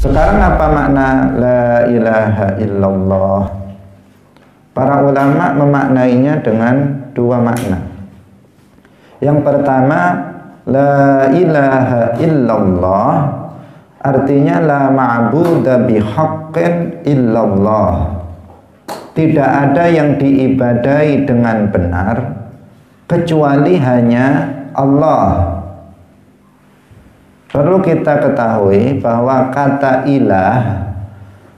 Sekarang apa makna la ilaha illallah? Para ulama memaknainya dengan dua makna. Yang pertama, la ilaha illallah artinya la ma'buda bihaqqin illallah. Tidak ada yang diibadai dengan benar kecuali hanya Allah. Perlu kita ketahui bahwa kata ilah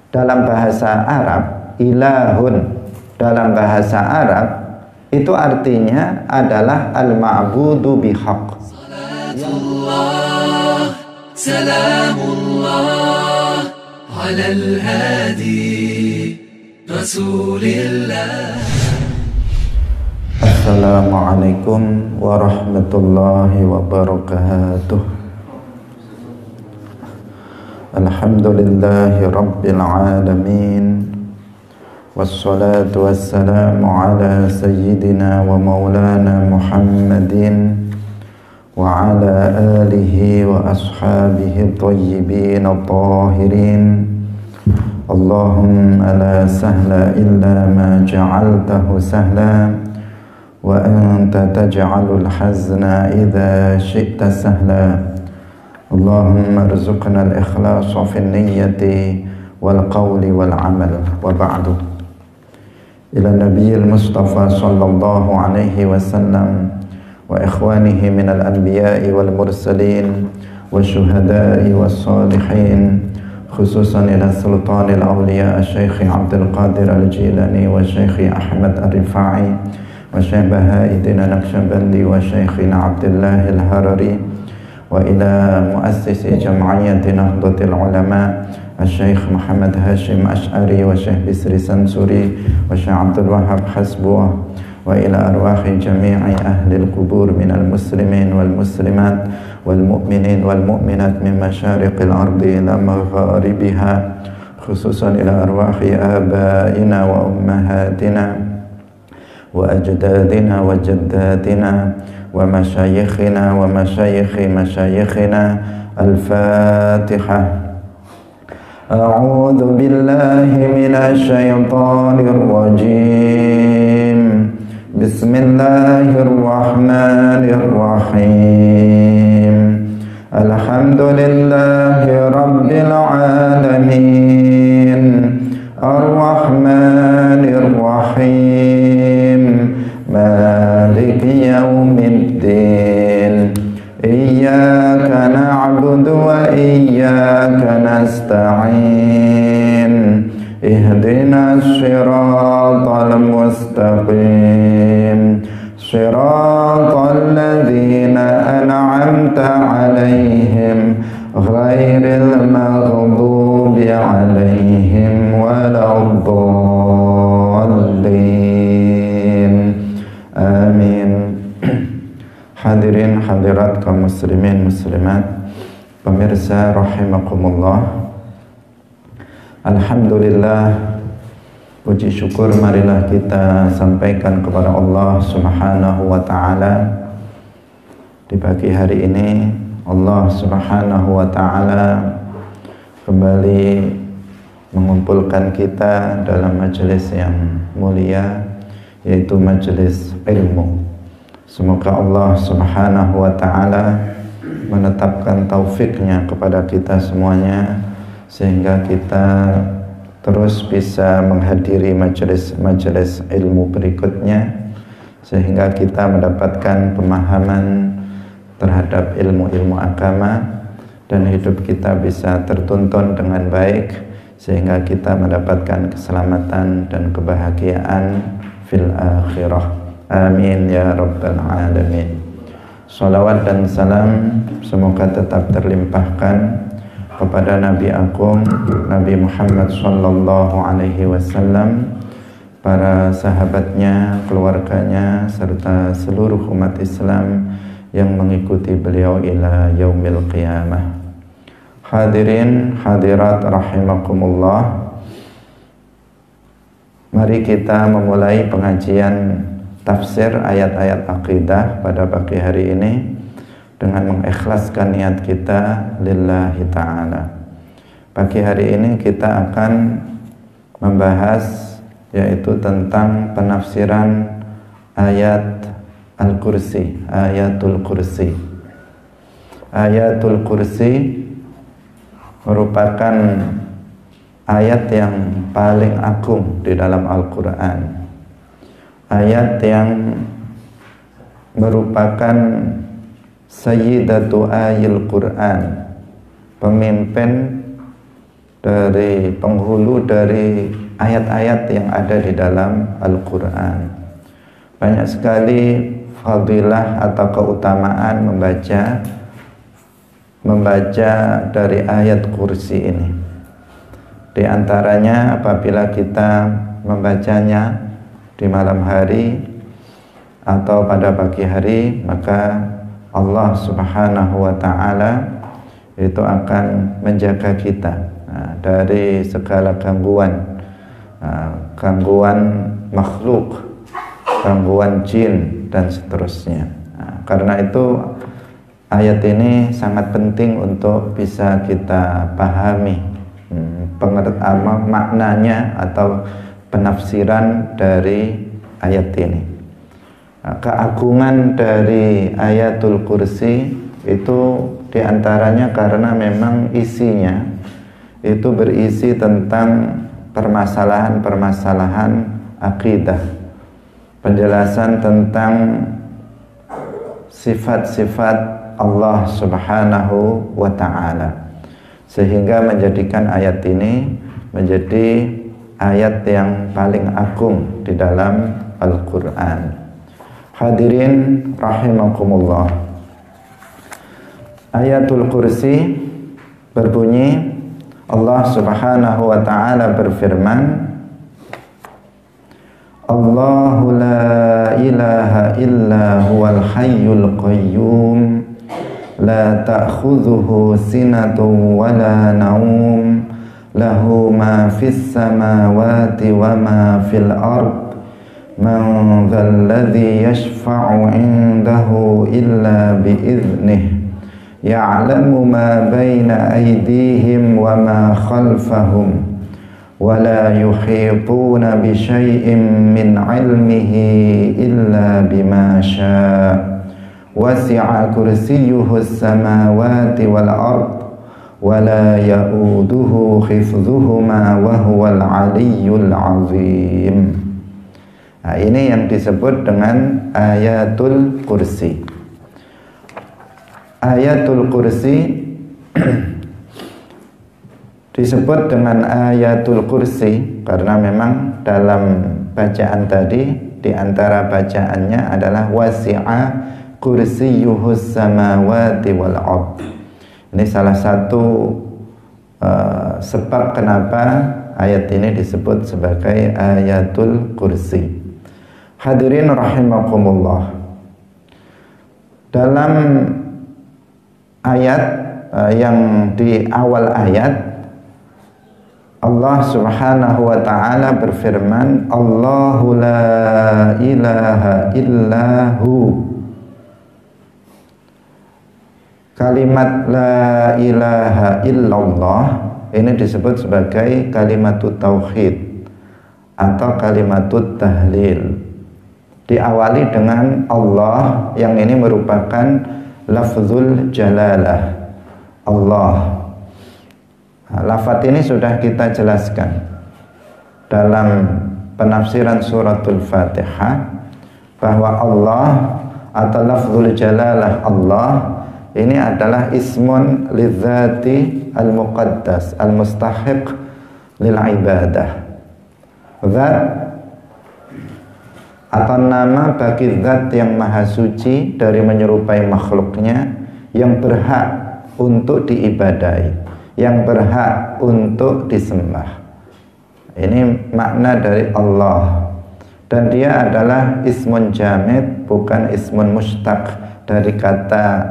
dalam bahasa Arab, ilahun dalam bahasa Arab itu artinya adalah al-ma'budu bihaq. Salatullah, salamullah ala al-hadi Rasulillah. Assalamualaikum warahmatullahi wabarakatuh. Alhamdulillahi rabbil alamin. Wassalatu wassalamu ala sayyidina wa maulana Muhammadin wa ala alihi wa ashabihi tayyibin tahirin. Allahumma la sahla illa ma ja'altahu sahla wa anta taj'alul hazna idha syi'ta sahla. Allahumma arzuqna al-ikhlasa fi niyyati wal qawli wal amal wa ba'du. Ila nabiyil mustafa sallallahu alaihi wasallam wa ikhwanihi minal anbiya'i wal mursalin wa syuhada'i was salihin, khususan ila sultanil awliya Syekh Abdul Qadir Al-Jilani wa Syekh Ahmad Ar-Rifa'i wa Syekh Bahaiddin Naqsyabandi wa Syekhina Abdullah Al-Harari wa ila muassisi jam'iyyati Nahdlatul Ulama Syekh Muhammad Hashim Ash'ari wa Syekh Bisri Sansuri wa Syekh Abdul Wahab Hasbuh wa ila arwahi jami'i ahli al-qubur minal muslimin wal muslimat wal mu'minin wal mu'minat min masyariqil ardi ila magharibiha, khususan ila arwahi abaina wa ummahatina wa ajdadina wa jaddatina wa masyayikhina wa masyayikhi masyayikhina. Al-Fatihah. A'udzu billahi minasy syaithanir rajim. Bismillahirrahmanirrahim. Alhamdulillahi rabbil alamin. Ar-Rahmanir Rahim. Maliki yaumiddin. Iyyaka na'budu wa iyyaka nasta'in. Ihdinas siratal mustaqim. Siratal ladzina an'amta 'alaihim ghairil maghdubi 'alaihim waladdallin. Amin. Hadirin hadirat kaum muslimin muslimat, pemirsa rahimakumullah. Alhamdulillah, puji syukur marilah kita sampaikan kepada Allah Subhanahu wa ta'ala. Di pagi hari ini Allah Subhanahu wa ta'ala kembali mengumpulkan kita dalam majelis yang mulia, yaitu majelis ilmu. Semoga Allah Subhanahu wa ta'ala menetapkan taufiknya kepada kita semuanya, sehingga kita terus bisa menghadiri majelis ilmu berikutnya, sehingga kita mendapatkan pemahaman terhadap ilmu-ilmu agama dan hidup kita bisa tertuntun dengan baik, sehingga kita mendapatkan keselamatan dan kebahagiaan fil akhirah. Amin ya rabbal alamin. Salawat dan salam semoga tetap terlimpahkan kepada Nabi Agung Nabi Muhammad sallallahu alaihi wasallam, para sahabatnya, keluarganya, serta seluruh umat Islam yang mengikuti beliau ila yaumil qiyamah. Hadirin hadirat rahimakumullah, mari kita memulai pengajian tafsir ayat-ayat akidah pada pagi hari ini dengan mengikhlaskan niat kita lillahi ta'ala. Pagi hari ini kita akan membahas yaitu tentang penafsiran ayat Al-Kursi, Ayatul Kursi. Ayatul Kursi merupakan ayat yang paling agung di dalam Al-Quran. Ayat yang merupakan Sayyidatu Ayil Quran, pemimpin dari penghulu dari ayat-ayat yang ada di dalam Al-Quran. Banyak sekali fadilah atau keutamaan membaca dari ayat kursi ini. Di antaranya apabila kita membacanya di malam hari atau pada pagi hari, maka Allah Subhanahu wa ta'ala itu akan menjaga kita dari segala gangguan makhluk, gangguan jin dan seterusnya. Karena itu ayat ini sangat penting untuk bisa kita pahami maknanya atau penafsiran dari ayat ini. Keagungan dari Ayatul Kursi itu diantaranya karena memang isinya itu berisi tentang permasalahan-permasalahan akidah, penjelasan tentang sifat-sifat Allah Subhanahu wa ta'ala, sehingga menjadikan ayat ini menjadi ayat yang paling agung di dalam Al-Quran. Hadirin rahimakumullah, Ayatul Kursi berbunyi, Allah Subhanahu wa ta'ala berfirman, Allahu la ilaha illa huwal hayyul qayyum la ta'khudhuhu sinatun wa la naum lahu ma fis samawati wa ma fil ard man dhal ladzi yashfa'u 'indahu illa bi idhnihi ya'lamu ma baina aydihim wa ma khalfahum wa la yuhituna bi syai'in min 'ilmihi illa bima syaa' wasi'a kursiyyuhu as-samawati wal ard wa la ya'uduhu hifdhuhuma wa huwal 'aliyyul 'azim. Nah, ini yang disebut dengan Ayatul Kursi. Ayatul Kursi disebut dengan Ayatul Kursi karena memang dalam bacaan tadi, di antara bacaannya adalah wasi'a kursiyyuhus samawati wal ard. Ini salah satu sebab kenapa ayat ini disebut sebagai Ayatul Kursi. Hadirin rahimakumullah, dalam ayat yang di awal ayat Allah Subhanahu wa ta'ala berfirman, Allahu la ilaha illahu. Kalimat la ilaha illallah ini disebut sebagai kalimatut tauhid atau kalimatut tahlil. Diawali dengan Allah, yang ini merupakan lafzul jalalah, Allah. Lafaz ini sudah kita jelaskan dalam penafsiran suratul Fatihah bahwa Allah atau lafzul jalalah Allah ini adalah ismun lidzati al-muqaddas al-mustahiq lil ibadah. Zat atau nama bagi zat yang maha suci dari menyerupai makhluknya, yang berhak untuk diibadai, yang berhak untuk disembah. Ini makna dari Allah, dan dia adalah ismun jamid, bukan ismun mustaq dari kata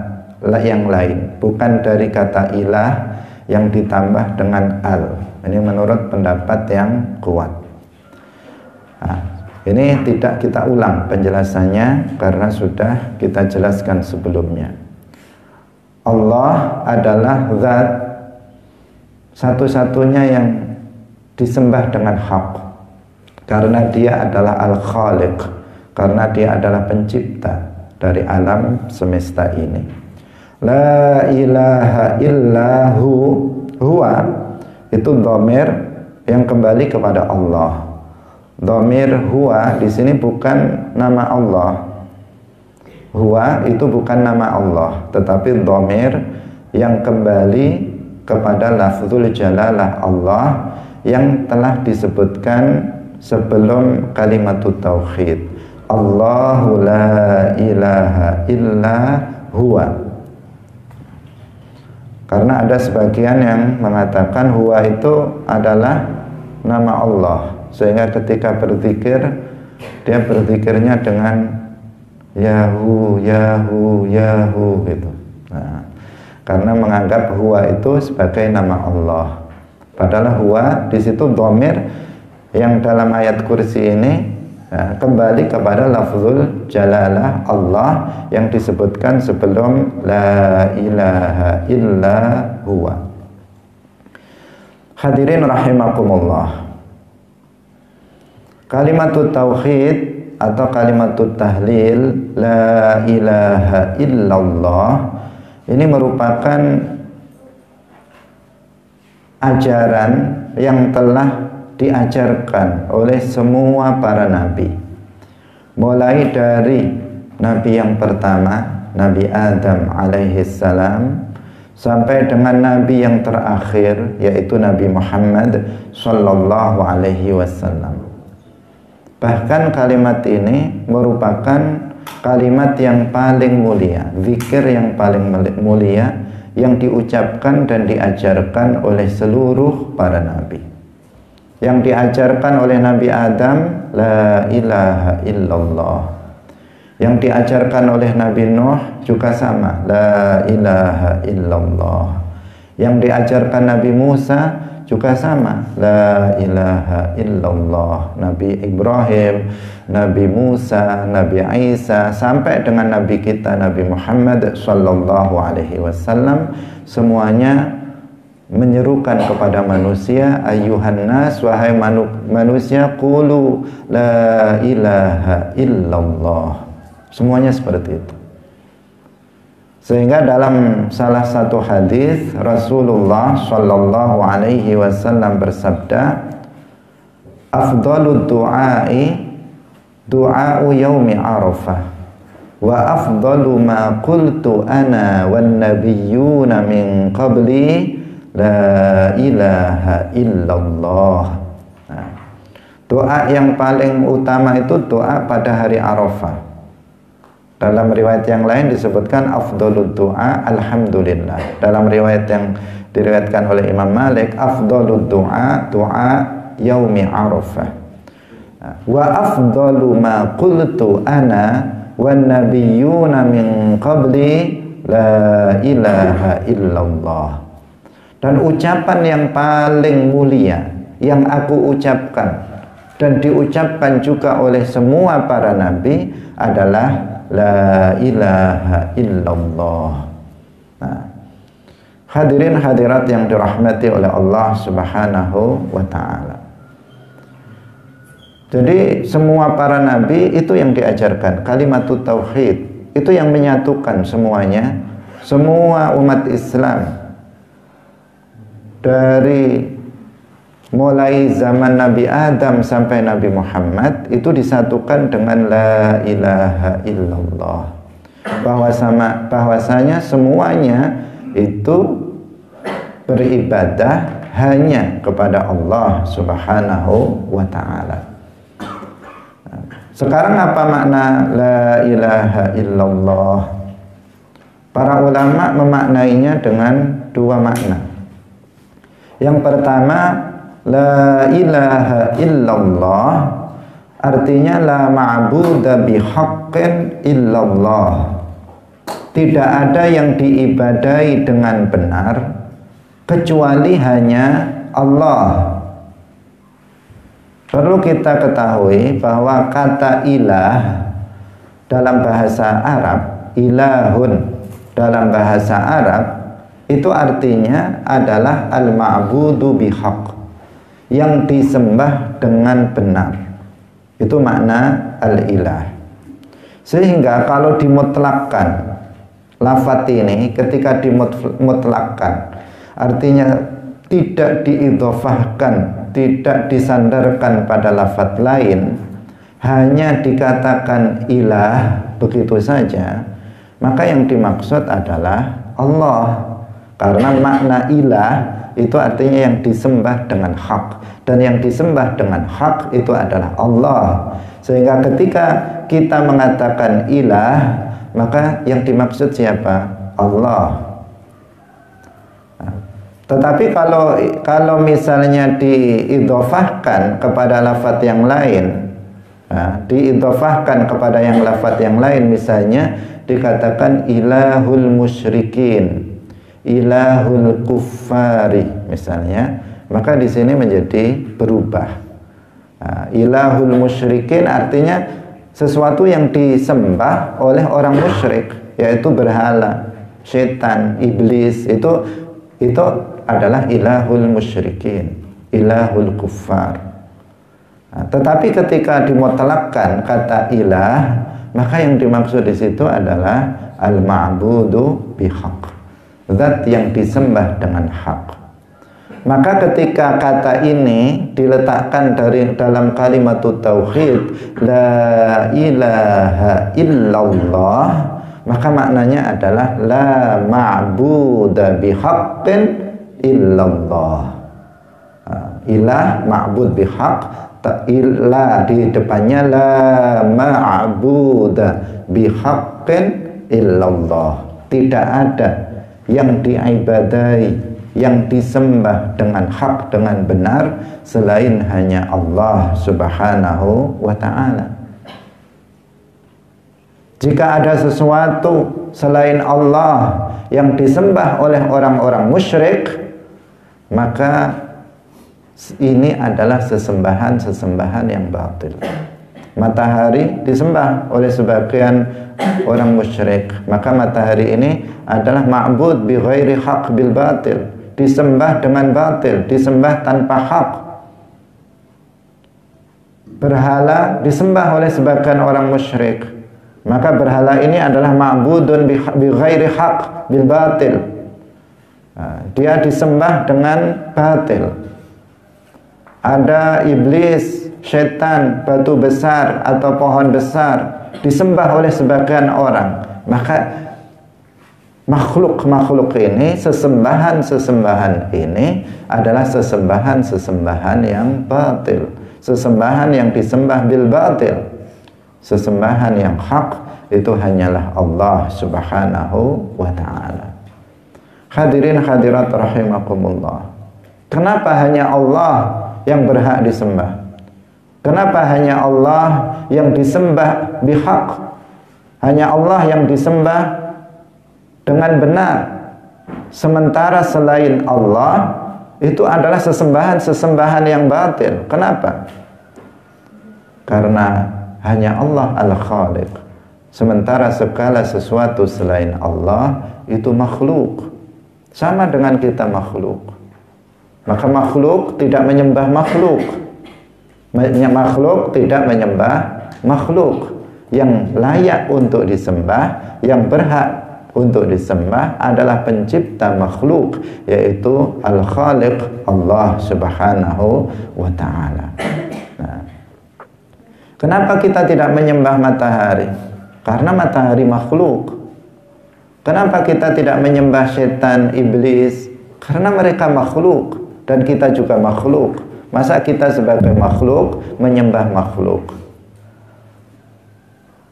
yang lain, bukan dari kata ilah yang ditambah dengan al. Ini menurut pendapat yang kuat. Ini tidak kita ulang penjelasannya karena sudah kita jelaskan sebelumnya. Allah adalah zat satu-satunya yang disembah dengan hak, karena dia adalah Al-Khaliq, karena dia adalah pencipta dari alam semesta ini. La ilaha illahu huwa, itu dhamir yang kembali kepada Allah. Dhamir huwa di sini bukan nama Allah. Huwa itu bukan nama Allah, tetapi dhamir yang kembali kepada lafzul jalalah Allah yang telah disebutkan sebelum kalimatut tauhid. Allahu la ilaha illa huwa. Karena ada sebagian yang mengatakan huwa itu adalah nama Allah, sehingga ketika berzikir dia berzikirnya dengan Yahu, Yahu, Yahu gitu. Nah, karena menganggap huwa itu sebagai nama Allah. Padahal huwa di situ dhamir yang dalam ayat kursi ini kembali kepada lafzul jalalah Allah yang disebutkan sebelum la ilaha illa huwa. Hadirin rahimakumullah. Kalimatut tauhid atau kalimatut tahlil la ilaha illallah ini merupakan ajaran yang telah diajarkan oleh semua para nabi, mulai dari nabi yang pertama, Nabi Adam alaihissalam, sampai dengan nabi yang terakhir, yaitu Nabi Muhammad sallallahu alaihi wasallam. Bahkan kalimat ini merupakan kalimat yang paling mulia, zikir yang paling mulia yang diucapkan dan diajarkan oleh seluruh para nabi. Yang diajarkan oleh Nabi Adam, la ilaha illallah. Yang diajarkan oleh Nabi Nuh juga sama, la ilaha illallah. Yang diajarkan Nabi Musa juga sama, la ilaha illallah. Nabi Ibrahim, Nabi Musa, Nabi Isa, sampai dengan Nabi kita Nabi Muhammad sallallahu alaihi wasallam, semuanya menyerukan kepada manusia, ayyuhan nas, wahai manusia, qulu la ilaha illallah. Semuanya seperti itu. Sehingga dalam salah satu hadis Rasulullah sallallahu alaihi wasallam bersabda, afdhalud du'ai du'a'u yaumi arafah wa afdalu ma qultu ana wan nabiyyuna min qabli la ilaha illallah. Nah, doa yang paling utama itu doa pada hari Arafah. Dalam riwayat yang lain disebutkan afdhalud du'a alhamdulillah. Dalam riwayat yang diriwayatkan oleh Imam Malik, afdhalud du'a du'a yaumi Arafah. Wa afdalu ma qultu ana wan nabiyyuna min qabli la ilaha illallah. Dan ucapan yang paling mulia yang aku ucapkan dan diucapkan juga oleh semua para nabi adalah la ilaha illallah. Nah, hadirin hadirat yang dirahmati oleh Allah Subhanahu wa ta'ala. Jadi semua para nabi itu yang diajarkan kalimatut tauhid, itu yang menyatukan semuanya, semua umat Islam. Dari mulai zaman Nabi Adam sampai Nabi Muhammad itu disatukan dengan la ilaha illallah. Bahwasanya semuanya itu beribadah hanya kepada Allah Subhanahu wa ta'ala. Sekarang apa makna la ilaha illallah? Para ulama memaknainya dengan dua makna. Yang pertama, la ilaha illallah artinya la ma'buda bihaqqin illallah. Tidak ada yang diibadai dengan benar kecuali hanya Allah. Perlu kita ketahui bahwa kata ilah dalam bahasa Arab, ilahun dalam bahasa Arab itu artinya adalah al-ma'budu bihaq, yang disembah dengan benar. Itu makna al-ilah. Sehingga kalau dimutlakkan lafaz ini, ketika dimutlakkan, artinya tidak diidhofahkan, tidak disandarkan pada lafaz lain, hanya dikatakan ilah begitu saja, maka yang dimaksud adalah Allah. Karena makna ilah itu artinya yang disembah dengan hak, dan yang disembah dengan hak itu adalah Allah. Sehingga ketika kita mengatakan ilah, maka yang dimaksud siapa? Allah. Tetapi kalau misalnya diidhofahkan kepada lafaz yang lain, diidhofahkan kepada yang lafaz yang lain, misalnya dikatakan ilahul musyrikin, ilahul kuffari misalnya, maka di sini menjadi berubah. Ilahul musyrikin artinya sesuatu yang disembah oleh orang musyrik, yaitu berhala, setan, iblis, itu adalah ilahul musyrikin, ilahul kuffar. Tetapi ketika dimutlakkan kata ilah, maka yang dimaksud di situ adalah al-ma'budu bihaq, zat yang disembah dengan hak. Maka ketika kata ini diletakkan dalam kalimat tauhid la ilaha illallah, maka maknanya adalah la ma'buda bihaqqin illallah. Ilah, ma'bud bihaq, la di depannya la ma'buda bihaqqin illallah. Tidak ada yang diibadai, yang disembah dengan hak, dengan benar selain hanya Allah Subhanahu wa ta'ala. Jika ada sesuatu selain Allah yang disembah oleh orang-orang musyrik, maka ini adalah sesembahan yang batil. Matahari disembah oleh sebagian orang musyrik, maka matahari ini adalah ma'bud bi ghairi haq bil batil, disembah dengan batil, disembah tanpa hak. Berhala disembah oleh sebagian orang musyrik, maka berhala ini adalah ma'budun bi ghairi haq bil batil. Dia disembah dengan batil. Ada iblis, setan, batu besar atau pohon besar disembah oleh sebagian orang, maka makhluk-makhluk ini, sesembahan ini adalah sesembahan yang batil, sesembahan yang disembah bil batil. Sesembahan yang hak itu hanyalah Allah Subhanahu wa ta'ala. Hadirin hadirat rahimakumullah. Kenapa hanya Allah yang berhak disembah? Kenapa hanya Allah yang disembah bihaq? Hanya Allah yang disembah dengan benar, sementara selain Allah itu adalah sesembahan yang batil. Kenapa? Karena hanya Allah al-Khaliq, sementara segala sesuatu selain Allah itu makhluk, sama dengan kita makhluk. Maka makhluk tidak menyembah makhluk, makhluk tidak menyembah makhluk. Yang layak untuk disembah, yang berhak untuk disembah adalah pencipta makhluk, yaitu Al-Khaliq, Allah Subhanahu wa ta'ala. Kenapa kita tidak menyembah matahari? Karena matahari makhluk. Kenapa kita tidak menyembah setan, iblis? Karena mereka makhluk dan kita juga makhluk. Masa kita sebagai makhluk menyembah makhluk?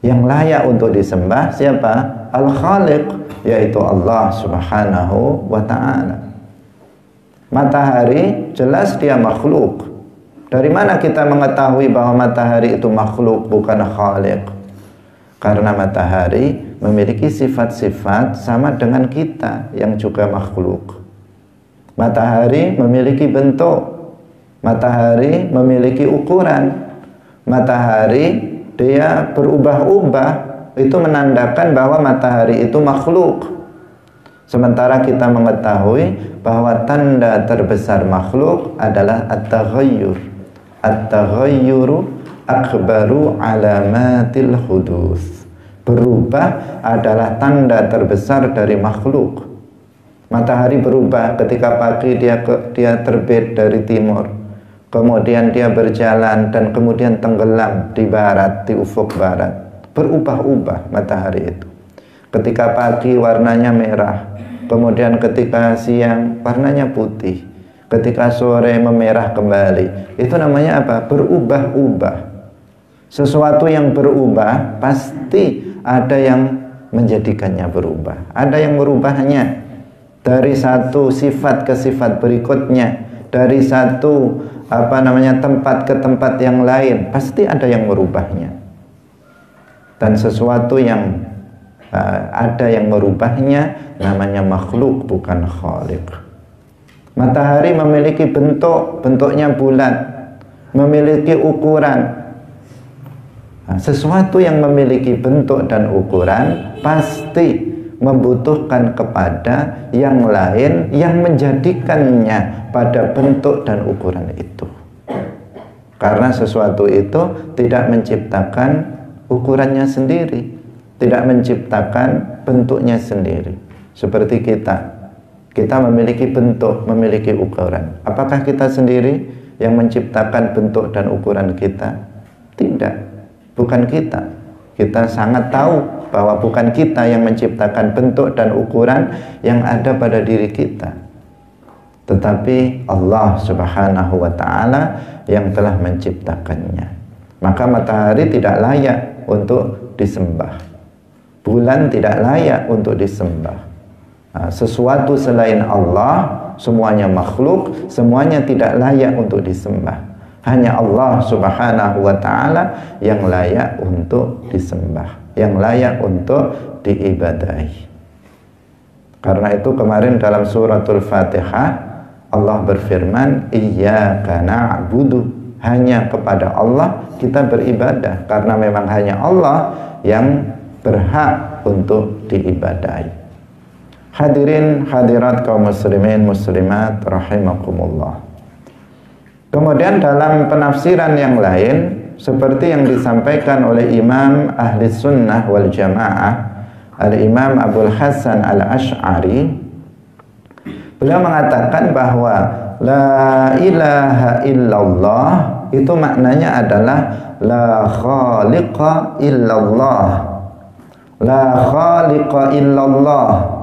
Yang layak untuk disembah siapa? Al-Khaliq, yaitu Allah Subhanahu wa ta'ala. Matahari jelas dia makhluk. Dari mana kita mengetahui bahwa matahari itu makhluk bukan Khaliq? Karena matahari memiliki sifat-sifat sama dengan kita yang juga makhluk. Matahari memiliki bentuk, matahari memiliki ukuran, matahari dia berubah-ubah. Itu menandakan bahwa matahari itu makhluk. Sementara kita mengetahui bahwa tanda terbesar makhluk adalah at-taghayyur. At-taghayyuru akbaru alamatil hudus. Berubah adalah tanda terbesar dari makhluk. Matahari berubah ketika pagi dia terbit dari timur, kemudian dia berjalan dan kemudian tenggelam di barat, di ufuk barat. Berubah-ubah matahari itu. Ketika pagi warnanya merah, kemudian ketika siang warnanya putih, ketika sore memerah kembali. Itu namanya apa? Berubah-ubah. Sesuatu yang berubah pasti ada yang menjadikannya berubah. Ada yang merubahnya dari satu sifat ke sifat berikutnya, dari satu tempat ke tempat yang lain, pasti ada yang merubahnya. Dan sesuatu yang ada yang merubahnya namanya makhluk, bukan khaliq. Matahari memiliki bentuk, bentuknya bulat, memiliki ukuran. Sesuatu yang memiliki bentuk dan ukuran pasti membutuhkan kepada yang lain yang menjadikannya pada bentuk dan ukuran itu. Karena sesuatu itu tidak menciptakan ukurannya sendiri, tidak menciptakan bentuknya sendiri. Seperti kita memiliki bentuk, memiliki ukuran. Apakah kita sendiri yang menciptakan bentuk dan ukuran kita? Tidak, bukan kita. Kita sangat tahu bahwa bukan kita yang menciptakan bentuk dan ukuran yang ada pada diri kita, tetapi Allah Subhanahu wa ta'ala yang telah menciptakannya. Maka matahari tidak layak untuk disembah, bulan tidak layak untuk disembah. Sesuatu selain Allah, semuanya makhluk, semuanya tidak layak untuk disembah. Hanya Allah Subhanahu wa ta'ala yang layak untuk disembah, yang layak untuk diibadahi. Karena itu kemarin dalam suratul Fatihah Allah berfirman, iyyaka na'budu, hanya kepada Allah kita beribadah, karena memang hanya Allah yang berhak untuk diibadahi. Hadirin hadirat kaum muslimin muslimat rahimakumullah. Kemudian dalam penafsiran yang lain, seperti yang disampaikan oleh Imam Ahli Sunnah wal Jamaah, Al-Imam Abul Hasan Al-Ash'ari, beliau mengatakan bahwa la ilaha illallah itu maknanya adalah la khaliqa illallah. La khaliqa illallah.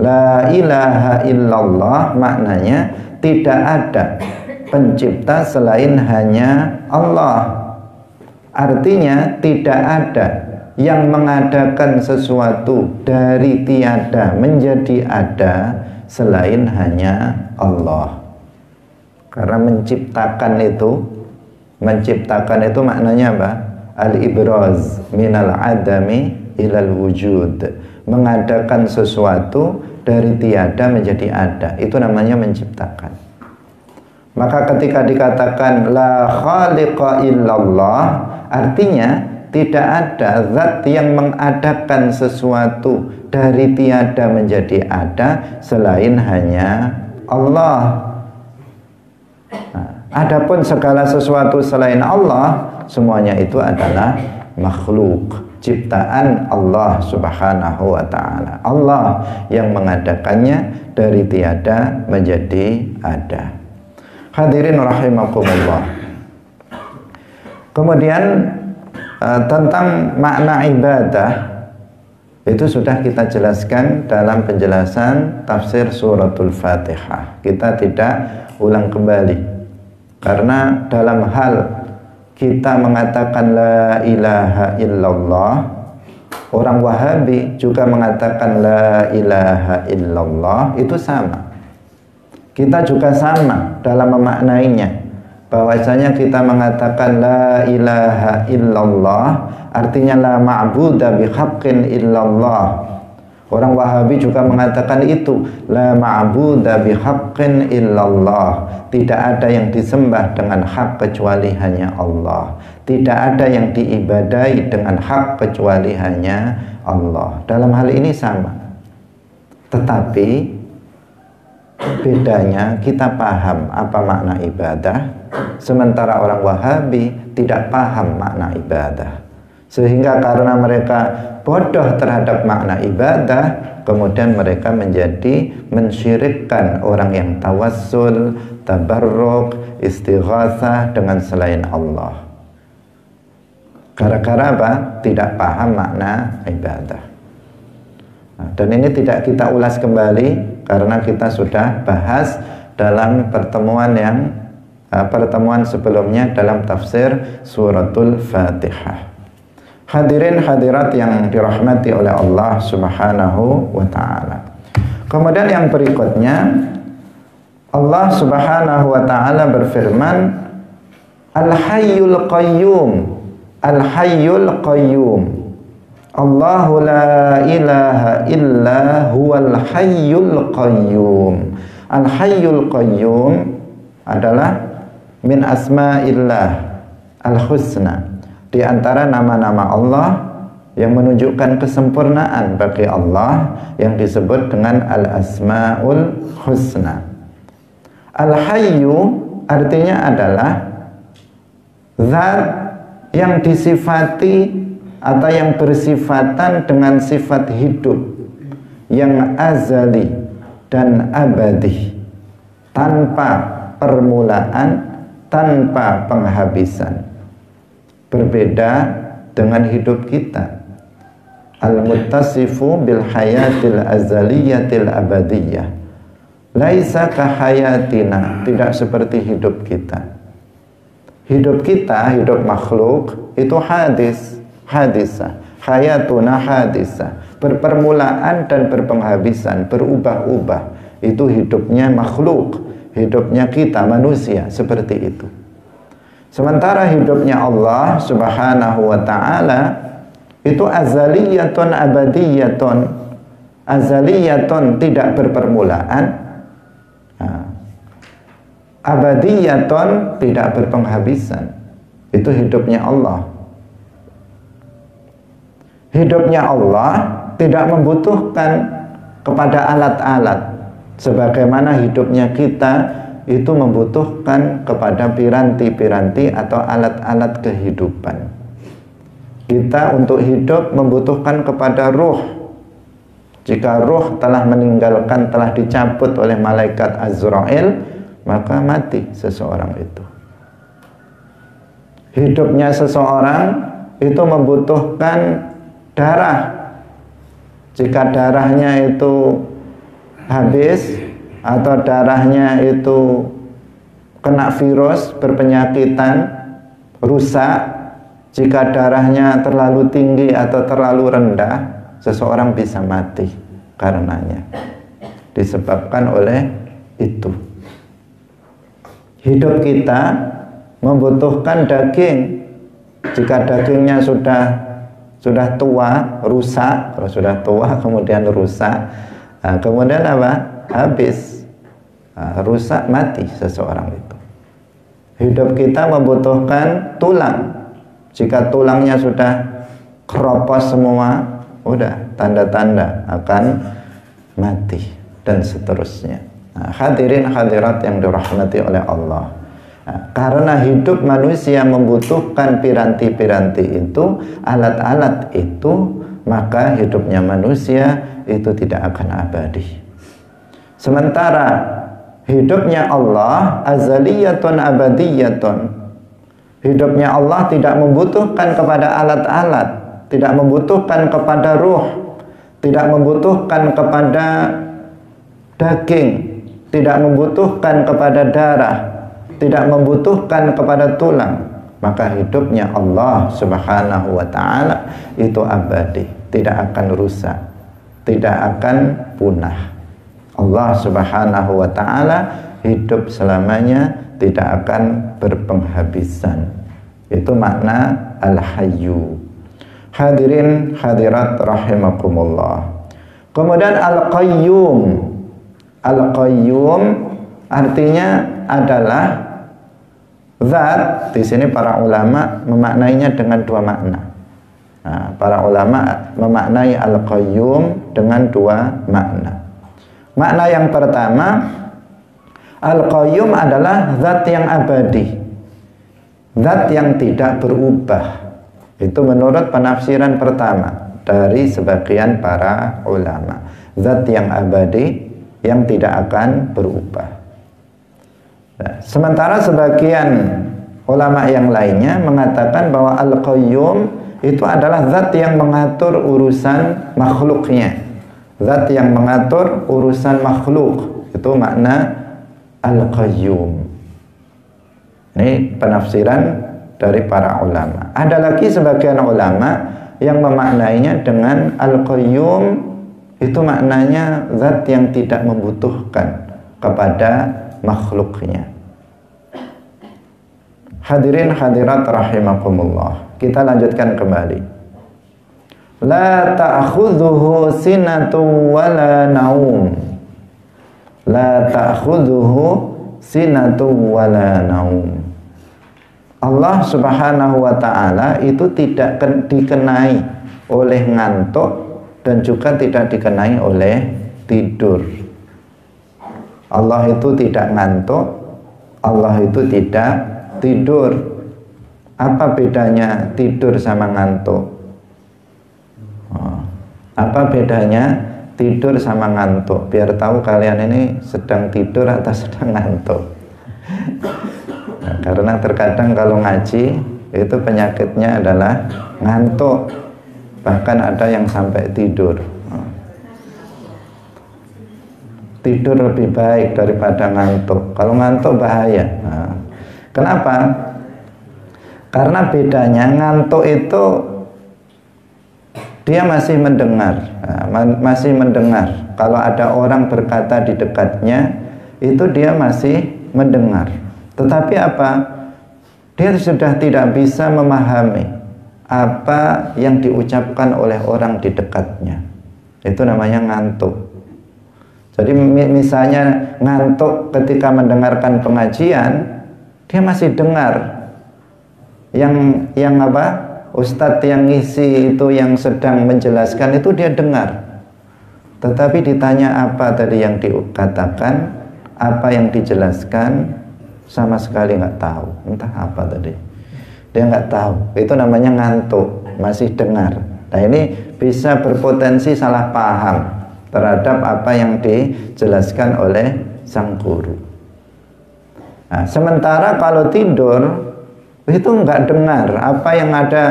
La ilaha illallah maknanya tidak ada pencipta selain hanya Allah. Artinya tidak ada yang mengadakan sesuatu dari tiada menjadi ada selain hanya Allah. Karena menciptakan itu maknanya apa? Al-ibraz minal adami ilal wujud. Mengadakan sesuatu dari tiada menjadi ada, itu namanya menciptakan. Maka ketika dikatakan la khaliqa illallah, artinya tidak ada zat yang mengadakan sesuatu dari tiada menjadi ada selain hanya Allah. Adapun segala sesuatu selain Allah, semuanya itu adalah makhluk, ciptaan Allah Subhanahu wa ta'ala. Allah yang mengadakannya dari tiada menjadi ada. Hadirin rahimakumullah. Kemudian tentang makna ibadah itu sudah kita jelaskan dalam penjelasan tafsir suratul Fatihah. Kita tidak ulang kembali, karena dalam hal kita mengatakan la ilaha illallah, orang Wahabi juga mengatakan la ilaha illallah, itu sama. Kita juga sama dalam memaknainya, bahwasanya kita mengatakan la ilaha illallah artinya la ma'buda bihaqqin illallah. Orang Wahabi juga mengatakan itu, la ma'buda bihaqqin illallah. Tidak ada yang disembah dengan hak kecuali hanya Allah. Tidak ada yang diibadahi dengan hak kecuali hanya Allah. Dalam hal ini sama. Tetapi bedanya kita paham apa makna ibadah, sementara orang Wahabi tidak paham makna ibadah. Sehingga karena mereka bodoh terhadap makna ibadah, kemudian mereka menjadi mensyirikkan orang yang tawassul, tabarruk, istighatsah dengan selain Allah. Gara-gara apa? Tidak paham makna ibadah. Dan ini tidak kita ulas kembali karena kita sudah bahas dalam pertemuan sebelumnya dalam tafsir suratul Fatihah. Hadirin hadirat yang dirahmati oleh Allah Subhanahu wa ta'ala. Kemudian yang berikutnya, Allah Subhanahu wa ta'ala berfirman, Al-Hayyul Qayyum, Al-Hayyul Qayyum, Allahu la ilaha illa huwal hayyul qayyum. Al-Hayyul Qayyum adalah min asma'illah al-husna, di antara nama-nama Allah yang menunjukkan kesempurnaan bagi Allah yang disebut dengan al-asma'ul husna. Al-Hayyu artinya adalah zat yang disifati atau yang bersifatan dengan sifat hidup yang azali dan abadi, tanpa permulaan, tanpa penghabisan. Berbeda dengan hidup kita. Al-muttasifu bil hayatil azaliyatil abadiyah, laisa kahayatina, tidak seperti hidup kita. Hidup kita, hidup makhluk itu hadisah, hayatuna hadisah, berpermulaan dan berpenghabisan, berubah-ubah. Itu hidupnya makhluk, hidupnya kita manusia, seperti itu. Sementara hidupnya Allah Subhanahu wa ta'ala itu azaliyatun abadiyatun. Azaliyatun tidak berpermulaan, abadiyatun tidak berpenghabisan. Itu hidupnya Allah. Hidupnya Allah tidak membutuhkan kepada alat-alat, sebagaimana hidupnya kita itu membutuhkan kepada piranti-piranti atau alat-alat kehidupan. Kita untuk hidup membutuhkan kepada ruh. Jika ruh telah meninggalkan, telah dicabut oleh malaikat Azrail, maka mati seseorang itu. Hidupnya seseorang itu membutuhkan darah. Jika darahnya itu habis atau darahnya itu kena virus, berpenyakitan, rusak, jika darahnya terlalu tinggi atau terlalu rendah, seseorang bisa mati karenanya, disebabkan oleh itu. Hidup kita membutuhkan daging. Jika dagingnya sudah tua, rusak. Kalau sudah tua kemudian rusak, kemudian apa? Habis, rusak, mati seseorang itu. Hidup kita membutuhkan tulang. Jika tulangnya sudah keropos semua, udah tanda-tanda akan mati dan seterusnya. Hadirin hadirat yang dirahmati oleh Allah. Karena hidup manusia membutuhkan piranti-piranti itu, alat-alat itu, maka hidupnya manusia itu tidak akan abadi. Sementara hidupnya Allah azaliyatun abadiyatun. Hidupnya Allah tidak membutuhkan kepada alat-alat, tidak membutuhkan kepada ruh, tidak membutuhkan kepada daging, tidak membutuhkan kepada darah, tidak membutuhkan kepada tulang. Maka hidupnya Allah Subhanahu wa ta'ala itu abadi, tidak akan rusak, tidak akan punah. Allah Subhanahu wa ta'ala hidup selamanya, tidak akan berpenghabisan. Itu makna Al-Hayyu. Hadirin hadirat rahimakumullah. Kemudian Al-Qayyum. Al-Qayyum artinya adalah zat. Di sini para ulama memaknainya dengan dua makna. Para ulama memaknai Al-Qayyum dengan dua makna. Makna yang pertama, Al-Qayyum adalah zat yang abadi, zat yang tidak berubah. Itu menurut penafsiran pertama dari sebagian para ulama. Zat yang abadi, yang tidak akan berubah. Nah, sementara sebagian ulama yang lainnya mengatakan bahwa Al-Qayyum itu adalah zat yang mengatur urusan makhluknya, zat yang mengatur urusan makhluk. Itu makna Al-Qayyum. Ini penafsiran dari para ulama. Ada lagi sebagian ulama yang memaknainya dengan Al-Qayyum itu maknanya zat yang tidak membutuhkan kepada makhluknya. Hadirin hadirat rahimakumullah. Kita lanjutkan kembali. La ta'khudhuhu sinatun wala naum. La ta'khudhuhu sinatun wala naum. Allah Subhanahu wa ta'ala itu tidak dikenai oleh ngantuk dan juga tidak dikenai oleh tidur. Allah itu tidak ngantuk, Allah itu tidak tidur. Apa bedanya tidur sama ngantuk? Apa bedanya tidur sama ngantuk? Biar tahu kalian ini sedang tidur atau sedang ngantuk. Nah, karena terkadang kalau ngaji itu penyakitnya adalah ngantuk, bahkan ada yang sampai tidur. Tidur lebih baik daripada ngantuk. Kalau ngantuk bahaya. Nah, kenapa? Karena bedanya ngantuk itu dia masih mendengar, masih mendengar. Kalau ada orang berkata di dekatnya, itu dia masih mendengar. Tetapi apa? Dia sudah tidak bisa memahami apa yang diucapkan oleh orang di dekatnya. Itu namanya ngantuk. Jadi misalnya ngantuk ketika mendengarkan pengajian, dia masih dengar yang apa? Ustadz yang ngisi itu yang sedang menjelaskan itu dia dengar. Tetapi ditanya apa tadi yang dikatakan, apa yang dijelaskan, sama sekali nggak tahu. Entah apa tadi. Dia nggak tahu. Itu namanya ngantuk, masih dengar. Nah ini bisa berpotensi salah paham terhadap apa yang dijelaskan oleh sang guru. Nah, sementara kalau tidur itu nggak dengar apa yang ada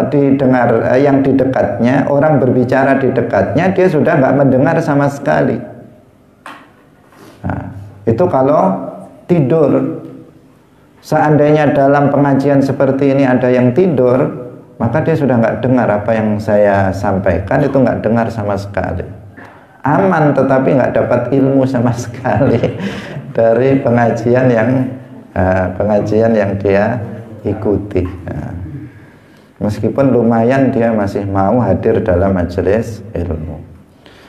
didengar yang di dekatnya, orang berbicara di dekatnya, dia sudah nggak mendengar sama sekali. Nah, itu kalau tidur. Seandainya dalam pengajian seperti ini ada yang tidur, maka dia sudah nggak dengar apa yang saya sampaikan, itu nggak dengar sama sekali. Aman, tetapi nggak dapat ilmu sama sekali dari pengajian yang dia ikuti. Meskipun lumayan dia masih mau hadir dalam majelis ilmu.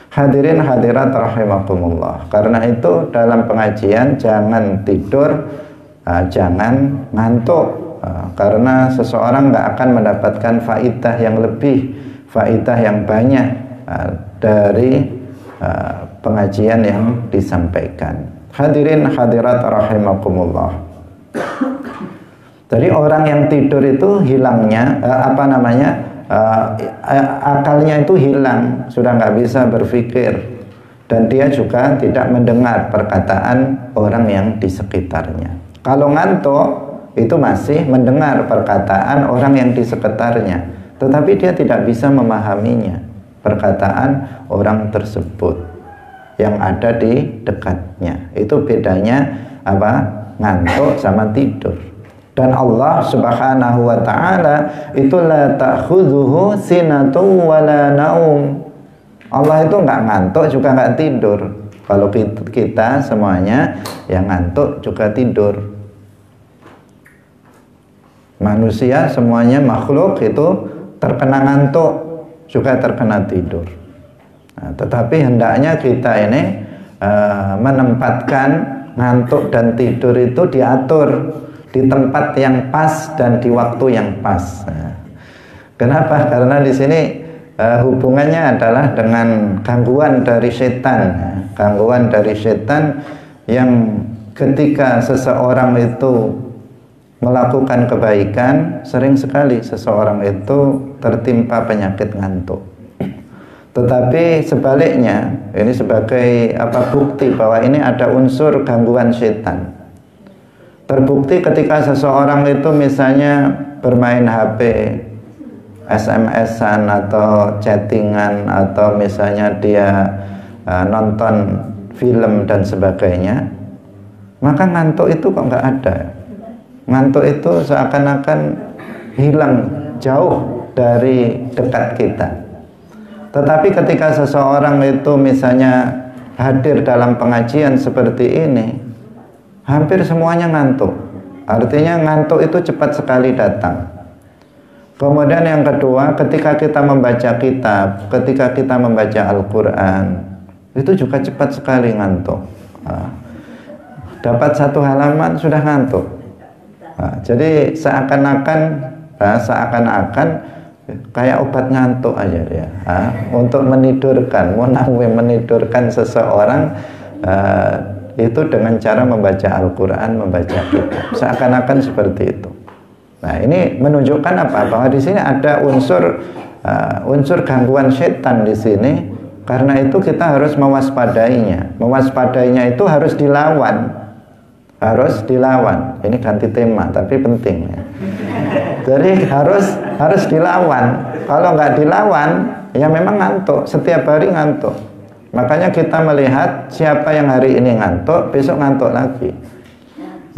Hadirin hadirat rahimakumullah. Karena itu dalam pengajian jangan tidur, jangan ngantuk, karena seseorang nggak akan mendapatkan faidah yang lebih, faidah yang banyak dari pengajian yang disampaikan. Hadirin hadirat rahimakumullah. Jadi orang yang tidur itu hilangnya akalnya itu hilang, sudah nggak bisa berpikir, dan dia juga tidak mendengar perkataan orang yang di sekitarnya. Kalau ngantuk itu masih mendengar perkataan orang yang di sekitarnya, tetapi dia tidak bisa memahaminya, perkataan orang tersebut yang ada di dekatnya. Itu bedanya apa? Ngantuk sama tidur. Dan Allah Subhanahu wa ta'ala itu la ta'khudhuhu sinatun wala naum. Allah itu nggak ngantuk juga nggak tidur. Kalau kita semuanya yang ngantuk juga tidur. Manusia semuanya makhluk itu terkena ngantuk juga terkena tidur. Nah, tetapi hendaknya kita ini menempatkan ngantuk dan tidur itu diatur di tempat yang pas dan di waktu yang pas. Nah, kenapa? Karena di sini hubungannya adalah dengan gangguan dari setan. Gangguan dari setan yang ketika seseorang itu melakukan kebaikan, sering sekali seseorang itu tertimpa penyakit ngantuk. Tetapi sebaliknya, ini sebagai bukti bahwa ini ada unsur gangguan setan. Terbukti ketika seseorang itu misalnya bermain HP, SMS-an atau chattingan, atau misalnya dia nonton film dan sebagainya, maka ngantuk itu kok nggak ada. Ngantuk itu seakan-akan hilang jauh dari dekat kita. Tetapi ketika seseorang itu misalnya hadir dalam pengajian seperti ini, hampir semuanya ngantuk. Artinya ngantuk itu cepat sekali datang. Kemudian yang kedua, ketika kita membaca kitab, ketika kita membaca Al-Quran, itu juga cepat sekali ngantuk. Dapat satu halaman sudah ngantuk. Jadi seakan-akan kayak obat ngantuk aja ya, untuk menidurkan, menidurkan seseorang itu dengan cara membaca Al-Quran, membaca kitab, seakan-akan seperti itu. Nah, ini menunjukkan apa? Bahwa di sini ada unsur gangguan setan di sini. Karena itu kita harus mewaspadainya. Mewaspadainya itu harus dilawan. Harus dilawan. Ini ganti tema, tapi penting ya. Jadi harus dilawan. Kalau nggak dilawan, ya memang ngantuk. Setiap hari ngantuk. Makanya kita melihat siapa yang hari ini ngantuk, besok ngantuk lagi.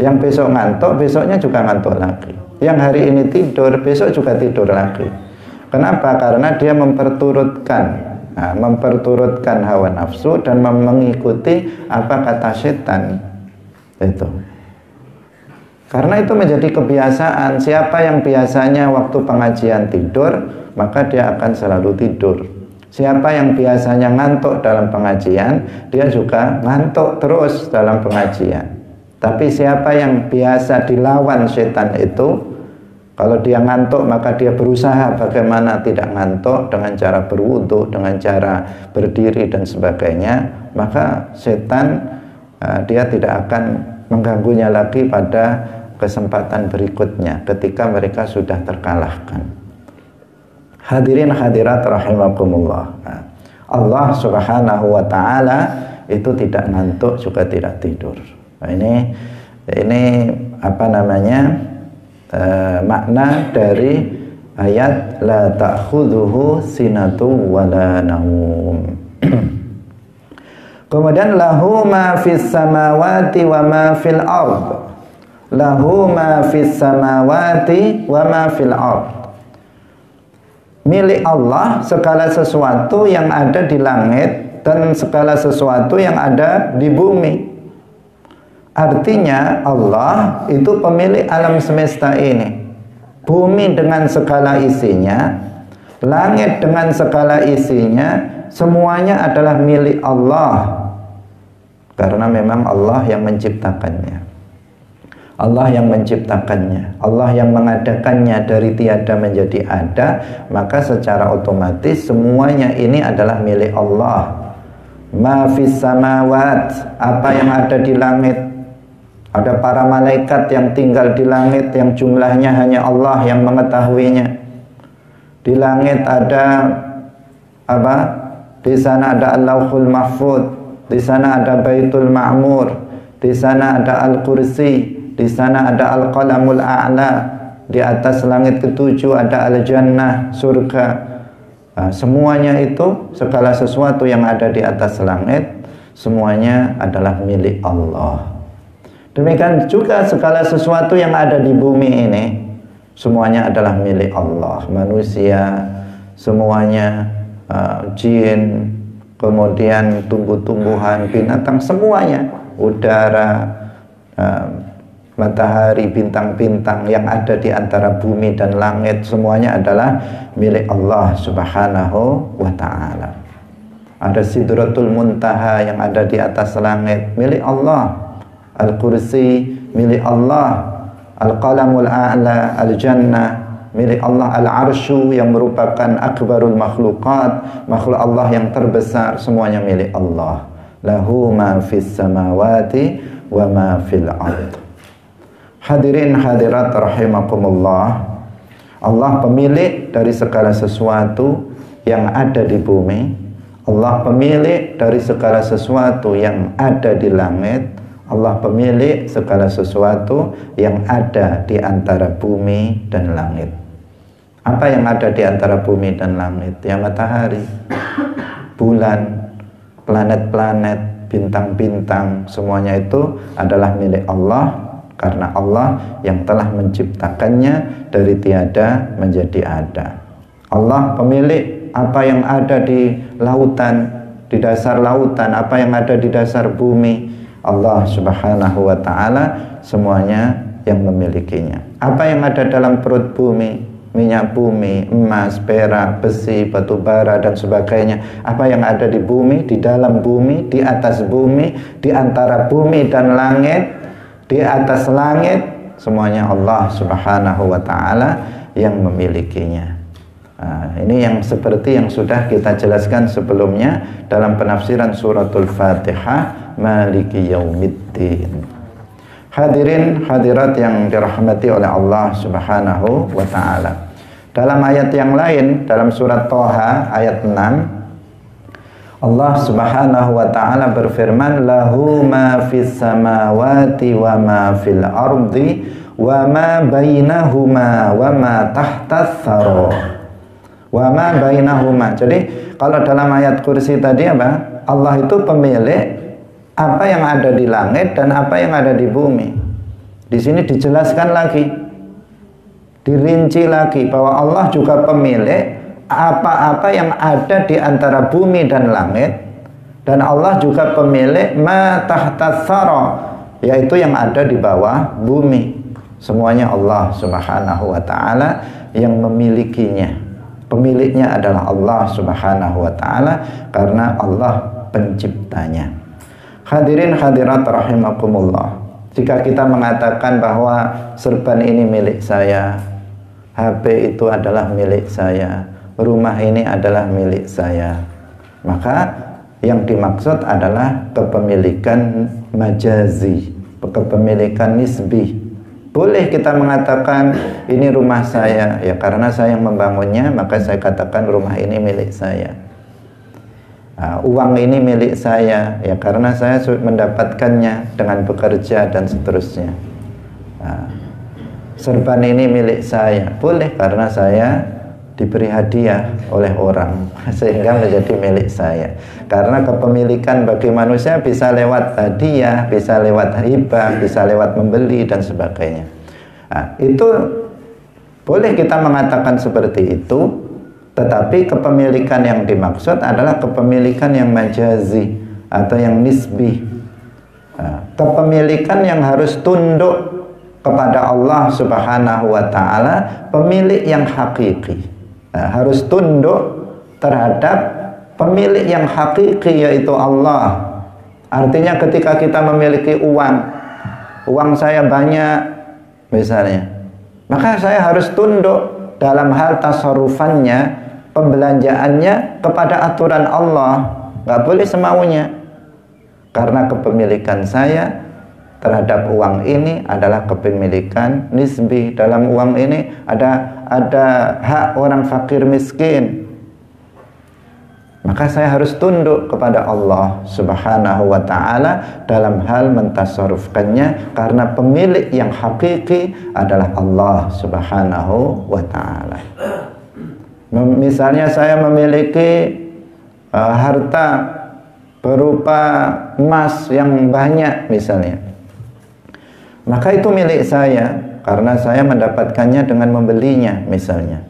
Yang besok ngantuk, besoknya juga ngantuk lagi. Yang hari ini tidur, besok juga tidur lagi. Kenapa? Karena dia memperturutkan hawa nafsu dan mengikuti apa kata setan. Itu. Karena itu menjadi kebiasaan. Siapa yang biasanya waktu pengajian tidur, maka dia akan selalu tidur. Siapa yang biasanya ngantuk dalam pengajian, dia juga ngantuk terus dalam pengajian. Tapi siapa yang biasa dilawan setan itu, kalau dia ngantuk maka dia berusaha bagaimana tidak ngantuk dengan cara berwudu, dengan cara berdiri dan sebagainya, maka setan dia tidak akan mengganggunya lagi pada kesempatan berikutnya ketika mereka sudah terkalahkan. Hadirin hadirat rahimakumullah. Allah Subhanahu wa taala itu tidak ngantuk juga tidak tidur. Nah, ini apa namanya? Makna dari ayat la ta'khudhuhu sinatun wala naum. Kemudian lahu ma fis samawati wa ma fil ard. Lahu ma fis samawati wa ma fil ard. Milik Allah segala sesuatu yang ada di langit dan segala sesuatu yang ada di bumi. Artinya Allah itu pemilik alam semesta ini. Bumi dengan segala isinya, langit dengan segala isinya, semuanya adalah milik Allah. Karena memang Allah yang menciptakannya. Allah yang menciptakannya, Allah yang mengadakannya dari tiada menjadi ada, maka secara otomatis semuanya ini adalah milik Allah. Ma fis samawat, apa yang ada di langit. Ada para malaikat yang tinggal di langit yang jumlahnya hanya Allah yang mengetahuinya. Di langit ada apa? Di sana ada Al-Lauhul Mahfuz, di sana ada Baitul Ma'mur, di sana ada Al-Kursi, di sana ada Al-Qalamul A'la, di atas langit ketujuh ada Al-Jannah, surga. Nah, semuanya itu, segala sesuatu yang ada di atas langit, semuanya adalah milik Allah. Demikian juga segala sesuatu yang ada di bumi ini, semuanya adalah milik Allah. Manusia, semuanya, jin, kemudian tumbuh-tumbuhan, binatang, semuanya, udara, matahari, bintang-bintang yang ada di antara bumi dan langit, semuanya adalah milik Allah Subhanahu wa ta'ala. Ada Sidratul Muntaha yang ada di atas langit, milik Allah. Al-Kursi milik Allah. Al-Qalamul A'la, Al-Jannah, milik Allah. Al-arsyu yang merupakan akbarul makhluqat, makhluk Allah yang terbesar, semuanya milik Allah. Lahu ma fis samawati wa ma fil ard. Hadirin hadirat rahimakumullah, Allah pemilik dari segala sesuatu yang ada di bumi. Allah pemilik dari segala sesuatu yang ada di langit. Allah pemilik segala sesuatu yang ada di antara bumi dan langit. Apa yang ada di antara bumi dan langit? Ya matahari, bulan, planet-planet, bintang-bintang, semuanya itu adalah milik Allah, karena Allah yang telah menciptakannya dari tiada menjadi ada. Allah pemilik apa yang ada di lautan, di dasar lautan, apa yang ada di dasar bumi. Allah subhanahu wa ta'ala semuanya yang memilikinya. Apa yang ada dalam perut bumi, minyak bumi, emas, perak, besi, batu bara dan sebagainya. Apa yang ada di bumi, di dalam bumi, di atas bumi, di antara bumi dan langit, di atas langit, semuanya Allah subhanahu wa ta'ala yang memilikinya. Nah, ini yang seperti yang sudah kita jelaskan sebelumnya dalam penafsiran suratul Fatihah, Maliki Yaumiddin. Hadirin hadirat yang dirahmati oleh Allah subhanahu wa ta'ala, dalam ayat yang lain, dalam surat Thaha ayat 6, Allah subhanahu wa ta'ala berfirman, lahu ma fis samawati wa ma fil ardi wa ma bainahuma wa ma tahtas thara wa ma bainahuma. Jadi kalau dalam ayat kursi tadi apa? Allah itu pemilik apa yang ada di langit dan apa yang ada di bumi. Di sini dijelaskan lagi, dirinci lagi bahwa Allah juga pemilik apa-apa yang ada di antara bumi dan langit, dan Allah juga pemilik ma tahtas thara, yaitu yang ada di bawah bumi. Semuanya Allah subhanahu wa ta'ala yang memilikinya. Pemiliknya adalah Allah subhanahu wa ta'ala, karena Allah penciptanya. Hadirin hadirat rahimakumullah, jika kita mengatakan bahwa serban ini milik saya, HP itu adalah milik saya, rumah ini adalah milik saya, maka yang dimaksud adalah kepemilikan majazi, kepemilikan nisbi. Boleh kita mengatakan ini rumah saya, ya karena saya yang membangunnya, maka saya katakan rumah ini milik saya. Uang ini milik saya, ya karena saya mendapatkannya dengan bekerja dan seterusnya. Serban ini milik saya, boleh karena saya diberi hadiah oleh orang sehingga menjadi milik saya. Karena kepemilikan bagi manusia bisa lewat hadiah, bisa lewat hibah, bisa lewat membeli dan sebagainya. Itu boleh kita mengatakan seperti itu. Tetapi kepemilikan yang dimaksud adalah kepemilikan yang majazi atau yang nisbi. Kepemilikan yang harus tunduk kepada Allah subhanahu wa ta'ala, pemilik yang hakiki. Harus tunduk terhadap pemilik yang hakiki, yaitu Allah. Artinya ketika kita memiliki uang saya banyak misalnya, maka saya harus tunduk dalam hal tasarrufannya, pembelanjaannya kepada aturan Allah. Nggak boleh semaunya, karena kepemilikan saya terhadap uang ini adalah kepemilikan nisbi. Dalam uang ini ada hak orang fakir miskin, maka saya harus tunduk kepada Allah subhanahu wa ta'ala dalam hal mentasarrufkannya, karena pemilik yang hakiki adalah Allah subhanahu wa ta'ala. Misalnya saya memiliki harta berupa emas yang banyak misalnya, maka itu milik saya karena saya mendapatkannya dengan membelinya misalnya.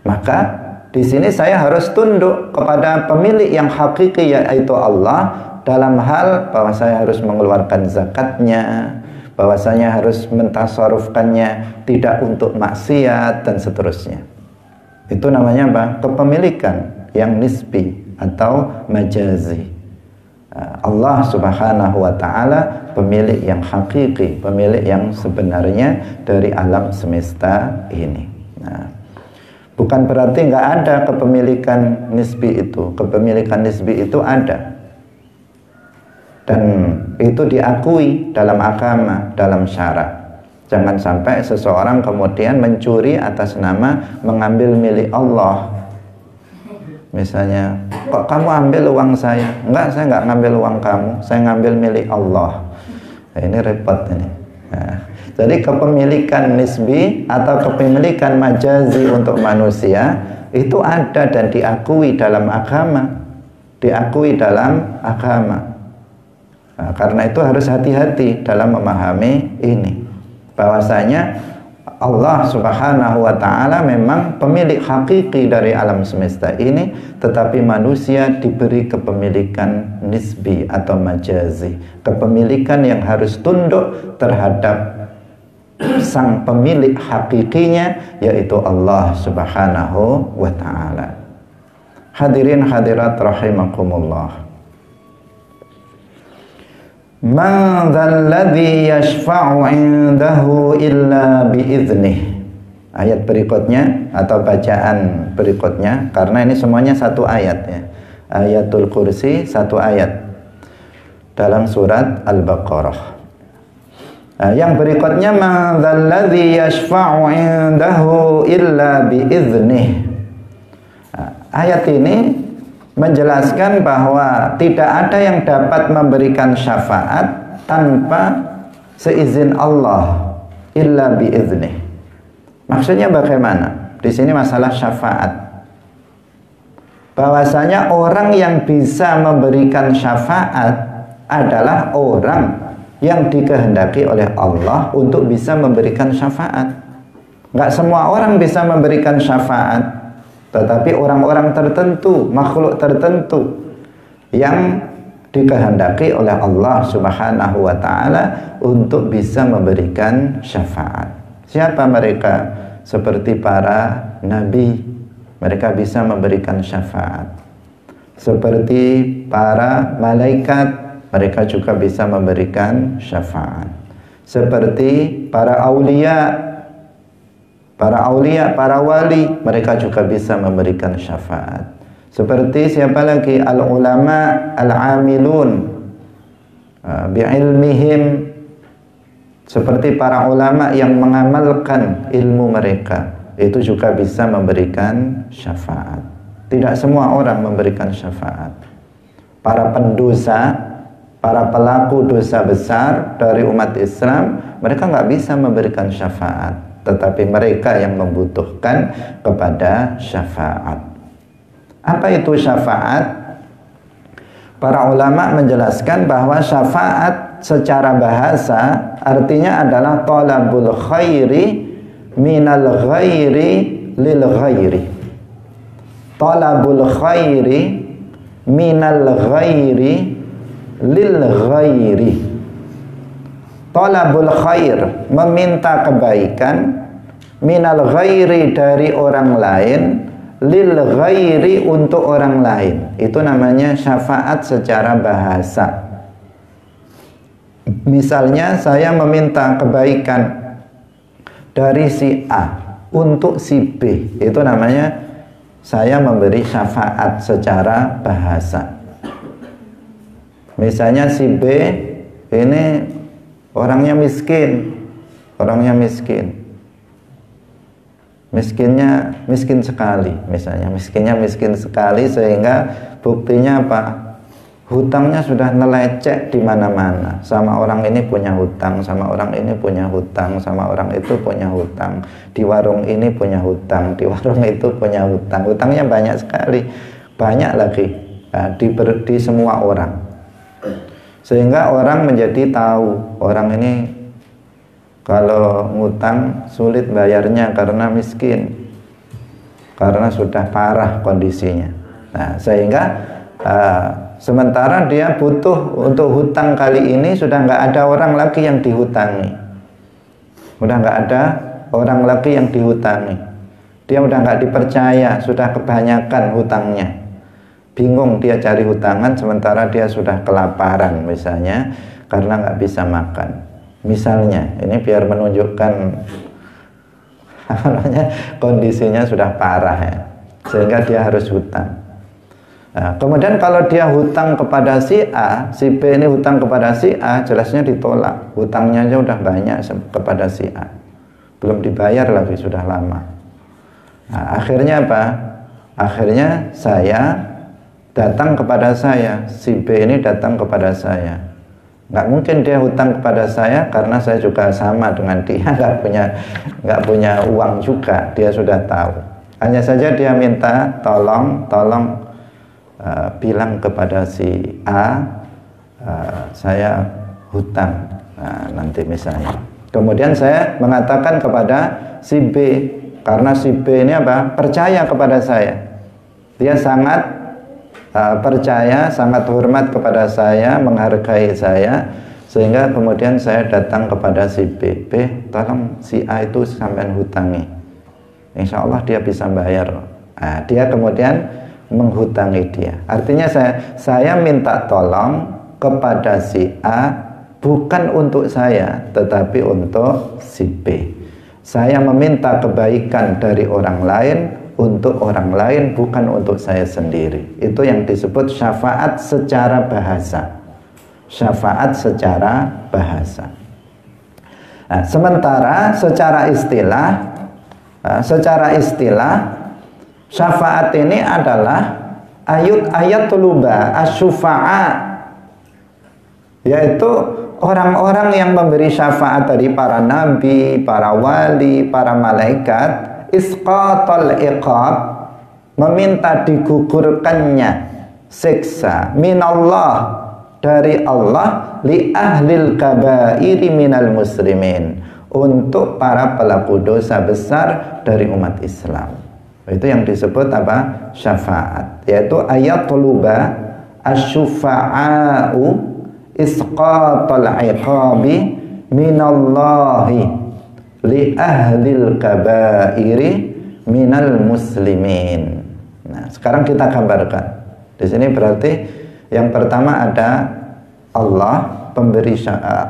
Maka di sini saya harus tunduk kepada pemilik yang hakiki, yaitu Allah, dalam hal bahwa saya harus mengeluarkan zakatnya, bahwasanya harus mentasarrufkannya tidak untuk maksiat dan seterusnya. Itu namanya apa? Kepemilikan yang nisbi atau majazi. Allah subhanahu wa ta'ala pemilik yang hakiki, pemilik yang sebenarnya dari alam semesta ini. Nah, bukan berarti nggak ada kepemilikan nisbi itu. Kepemilikan nisbi itu ada. Dan itu diakui dalam agama, dalam syarak. Jangan sampai seseorang kemudian mencuri atas nama mengambil milik Allah. Misalnya, kok kamu ambil uang saya? Enggak, saya nggak ngambil uang kamu, saya ngambil milik Allah. Nah, ini repot ini. Nah, jadi kepemilikan nisbi atau kepemilikan majazi untuk manusia itu ada dan diakui dalam agama. Diakui dalam agama. Nah, karena itu harus hati-hati dalam memahami ini. Bahwasanya Allah Subhanahu wa ta'ala memang pemilik hakiki dari alam semesta ini, tetapi manusia diberi kepemilikan nisbi atau majazi, kepemilikan yang harus tunduk terhadap sang pemilik hakikinya, yaitu Allah Subhanahu wa ta'ala. Hadirin hadirat rahimakumullah. Man dzalladzi yashfa'u 'indahu illa biiznih. Ayat berikutnya atau bacaan berikutnya, karena ini semuanya satu ayat ya. Ayatul Kursi satu ayat dalam surat Al-Baqarah. Nah, yang berikutnya man dzalladzi yashfa'u 'indahu illa biiznih. Ayat ini menjelaskan bahwa tidak ada yang dapat memberikan syafaat tanpa seizin Allah, illa biiznih. Maksudnya bagaimana? Di sini masalah syafaat. Bahwasanya orang yang bisa memberikan syafaat adalah orang yang dikehendaki oleh Allah untuk bisa memberikan syafaat. Enggak semua orang bisa memberikan syafaat, tetapi orang-orang tertentu, makhluk tertentu yang dikehendaki oleh Allah Subhanahu wa ta'ala untuk bisa memberikan syafaat. Siapa mereka? Seperti para nabi, mereka bisa memberikan syafaat. Seperti para malaikat, mereka juga bisa memberikan syafaat. Seperti para aulia, para wali, mereka juga bisa memberikan syafaat. Seperti siapa lagi? Al-ulama al-amilun bi'ilmihim, seperti para ulama yang mengamalkan ilmu mereka, itu juga bisa memberikan syafaat. Tidak semua orang memberikan syafaat. Para pendosa, para pelaku dosa besar dari umat Islam, mereka nggak bisa memberikan syafaat, tetapi mereka yang membutuhkan kepada syafaat. Apa itu syafaat? Para ulama menjelaskan bahwa syafaat secara bahasa artinya adalah talabul khairi minal ghairi lil ghairi. Talabul khairi minal ghairi lil ghairi. Talabul khair, meminta kebaikan, minal ghairi, dari orang lain, lil ghairi, untuk orang lain. Itu namanya syafaat secara bahasa. Misalnya saya meminta kebaikan dari si A untuk si B, itu namanya saya memberi syafaat secara bahasa. Misalnya si B ini orangnya miskin, miskinnya miskin sekali, misalnya miskinnya miskin sekali, sehingga buktinya apa? Hutangnya sudah nelecek di mana-mana. Sama orang ini punya hutang, sama orang ini punya hutang, sama orang itu punya hutang. Di warung ini punya hutang, di warung itu punya hutang. Hutangnya banyak sekali, banyak lagi di semua orang. Sehingga orang menjadi tahu orang ini kalau ngutang sulit bayarnya karena miskin, karena sudah parah kondisinya. Nah, sehingga sementara dia butuh untuk hutang kali ini, sudah nggak ada orang lagi yang dihutangi, udah nggak ada orang lagi yang dihutangi, dia udah nggak dipercaya, sudah kebanyakan hutangnya. Bingung dia cari hutangan, sementara dia sudah kelaparan misalnya karena nggak bisa makan. Misalnya, ini biar menunjukkan Namanya kondisinya sudah parah ya, sehingga dia harus hutang. Nah, kemudian kalau dia hutang kepada si A, si B ini hutang kepada si A, jelasnya ditolak. Hutangnya aja udah banyak kepada si A, belum dibayar lagi, sudah lama. Nah, akhirnya apa? Akhirnya saya datang kepada saya, si B ini datang kepada saya. Nggak mungkin dia hutang kepada saya karena saya juga sama dengan dia, nggak punya uang juga. Dia sudah tahu. Hanya saja dia minta tolong bilang kepada si A, saya hutang, nanti misalnya. Kemudian saya mengatakan kepada si B, karena si B ini apa? Percaya kepada saya. Dia sangat percaya, sangat hormat kepada saya, menghargai saya, sehingga kemudian saya datang kepada si B. B, tolong si A itu sampean hutangi. Insya Allah dia bisa bayar. Nah, dia kemudian menghutangi dia. Artinya saya minta tolong kepada si A bukan untuk saya, tetapi untuk si B. Saya meminta kebaikan dari orang lain untuk orang lain, bukan untuk saya sendiri. Itu yang disebut syafaat secara bahasa. Syafaat secara bahasa. Nah, sementara secara istilah syafaat ini adalah ayat tuluba asyufa'a, yaitu orang-orang yang memberi syafaat dari para nabi, para wali, para malaikat, isqatul iqab, meminta digugurkannya siksa minallah, dari Allah, li ahlil kabairi minal muslimin, untuk para pelaku dosa besar dari umat Islam. Itu yang disebut apa? Syafaat, yaitu ayat tuluba asyufa'a'u isqatul iqabi minallahi li ahlil kabairi minal muslimin. Nah, sekarang kita gambarkan. Di sini berarti yang pertama ada Allah, pemberi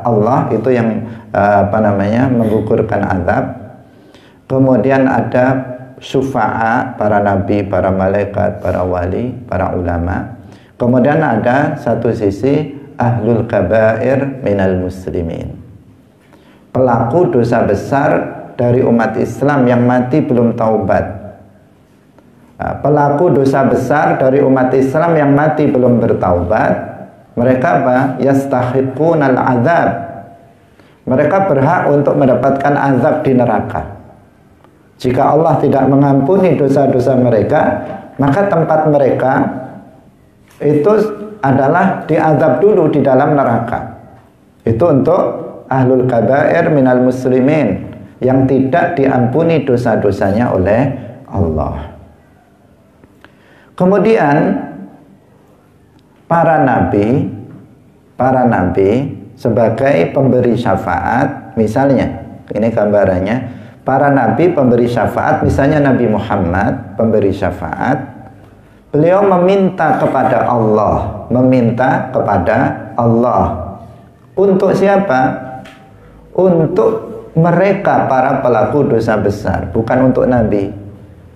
Allah itu yang menggugurkan azab. Kemudian ada syufa'a, para nabi, para malaikat, para wali, para ulama. Kemudian ada satu sisi ahlul kabair minal muslimin, pelaku dosa besar dari umat Islam yang mati belum taubat. Pelaku dosa besar dari umat Islam yang mati belum bertaubat, mereka apa? Yastahiqunal azab, mereka berhak untuk mendapatkan azab di neraka. Jika Allah tidak mengampuni dosa-dosa mereka, maka tempat mereka itu adalah diazab dulu di dalam neraka. Itu untuk ahlul kabair minal muslimin, yang tidak diampuni dosa-dosanya oleh Allah. Kemudian para nabi sebagai pemberi syafaat, misalnya ini gambarannya. Para nabi pemberi syafaat, misalnya Nabi Muhammad pemberi syafaat, beliau meminta kepada Allah, untuk siapa? Untuk mereka para pelaku dosa besar, bukan untuk nabi,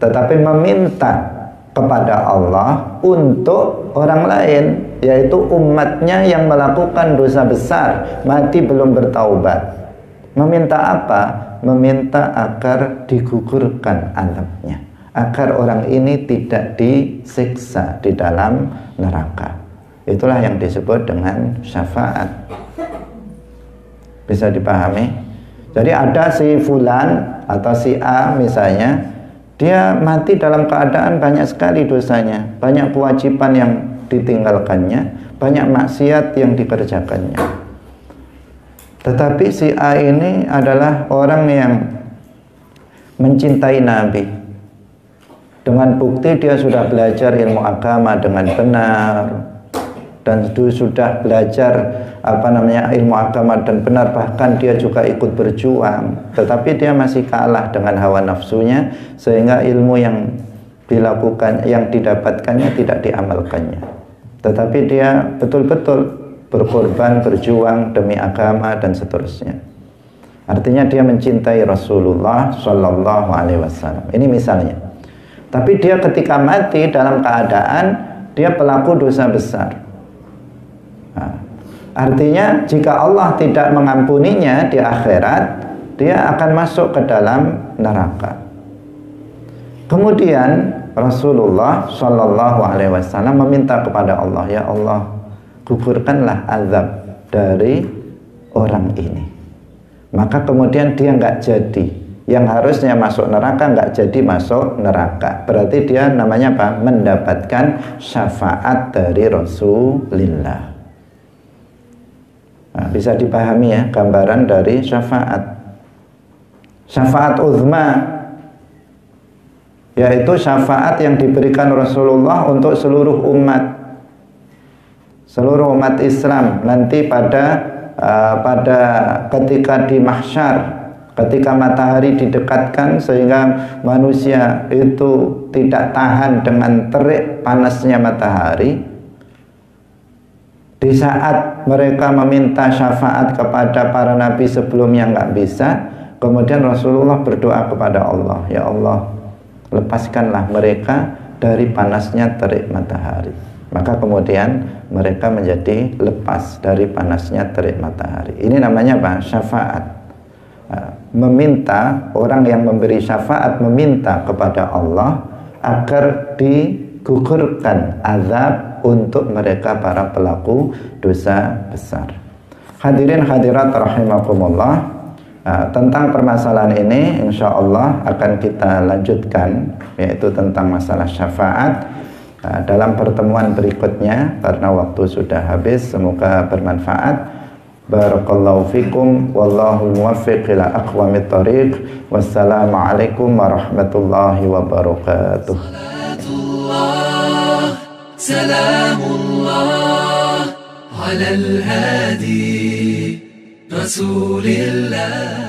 tetapi meminta kepada Allah untuk orang lain, yaitu umatnya yang melakukan dosa besar, mati belum bertaubat. Meminta apa? Meminta agar digugurkan azabnya, agar orang ini tidak disiksa di dalam neraka. Itulah yang disebut dengan syafaat. Bisa dipahami? Jadi ada si fulan atau si A misalnya, dia mati dalam keadaan banyak sekali dosanya, banyak kewajiban yang ditinggalkannya, banyak maksiat yang dikerjakannya. Tetapi si A ini adalah orang yang mencintai Nabi. Dengan bukti dia sudah belajar ilmu agama dengan benar, dan sudah belajar ilmu agama dan benar, bahkan dia juga ikut berjuang. Tetapi dia masih kalah dengan hawa nafsunya, sehingga ilmu yang dilakukan, yang didapatkannya tidak diamalkannya. Tetapi dia betul-betul berkorban, berjuang demi agama dan seterusnya. Artinya dia mencintai Rasulullah Shallallahu Alaihi Wasallam. Ini misalnya. Tapi dia ketika mati dalam keadaan dia pelaku dosa besar. Nah, artinya jika Allah tidak mengampuninya di akhirat, dia akan masuk ke dalam neraka. Kemudian Rasulullah Shallallahu Alaihi Wasallam meminta kepada Allah, ya Allah, gugurkanlah azab dari orang ini. Maka kemudian dia nggak jadi, yang harusnya masuk neraka nggak jadi masuk neraka. Berarti dia namanya apa? Mendapatkan syafaat dari Rasulullah. Nah, bisa dipahami ya gambaran dari syafaat. Syafaat uzma, yaitu syafaat yang diberikan Rasulullah untuk seluruh umat Islam nanti pada ketika di mahsyar, ketika matahari didekatkan sehingga manusia itu tidak tahan dengan terik panasnya matahari. Di saat mereka meminta syafaat kepada para nabi sebelumnya nggak bisa, kemudian Rasulullah berdoa kepada Allah, ya Allah, lepaskanlah mereka dari panasnya terik matahari. Maka kemudian mereka menjadi lepas dari panasnya terik matahari. Ini namanya apa? Syafaat. Meminta, orang yang memberi syafaat meminta kepada Allah agar digugurkan azab untuk mereka para pelaku dosa besar. Hadirin hadirat rahimakumullah, tentang permasalahan ini insya Allah akan kita lanjutkan, yaitu tentang masalah syafaat dalam pertemuan berikutnya karena waktu sudah habis. Semoga bermanfaat. Barakallahu fikum, wallahu muwaffiq ila aqwamit thoriq. Wassalamualaikum warahmatullahi wabarakatuh. Salamullah ala al-hadi Rasulillah.